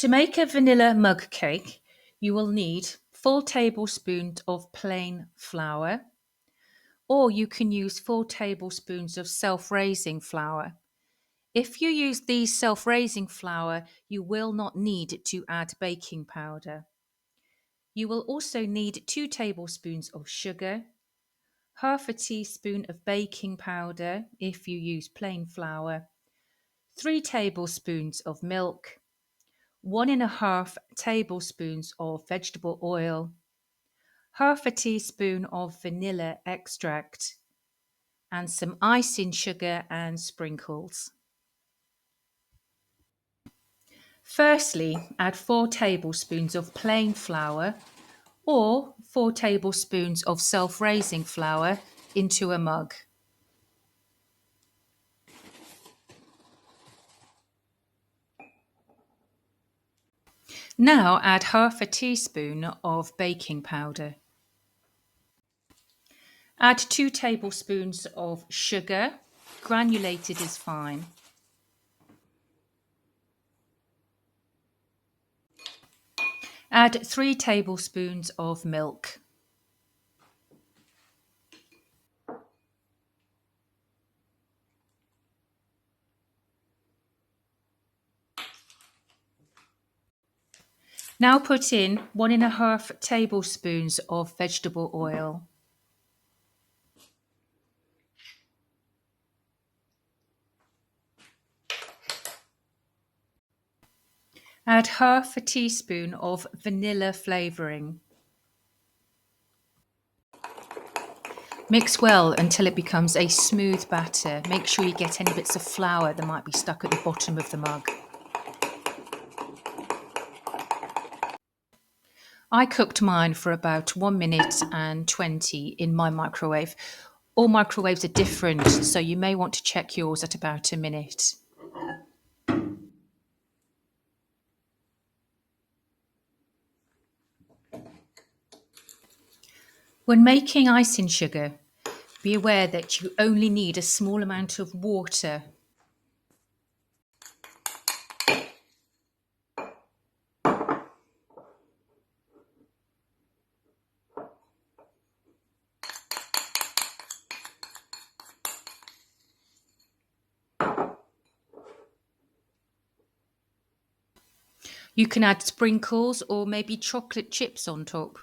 To make a vanilla mug cake, you will need full tablespoons of plain flour, or you can use 4 tablespoons of self-raising flour. If you use these self-raising flour, you will not need to add baking powder. You will also need 2 tablespoons of sugar, half a teaspoon of baking powder if you use plain flour, 3 tablespoons of milk, 1.5 tablespoons of vegetable oil, half a teaspoon of vanilla extract, and some icing sugar and sprinkles. Firstly, add 4 tablespoons of plain flour or 4 tablespoons of self-raising flour into a mug. Now add half a teaspoon of baking powder. Add 2 tablespoons of sugar, granulated is fine. Add 3 tablespoons of milk. Now put in 1.5 tablespoons of vegetable oil. Add half a teaspoon of vanilla flavouring. Mix well until it becomes a smooth batter. Make sure you get any bits of flour that might be stuck at the bottom of the mug. I cooked mine for about 1 minute and 20 in my microwave. All microwaves are different, so you may want to check yours at about a minute. When making icing sugar, be aware that you only need a small amount of water. You can add sprinkles or maybe chocolate chips on top.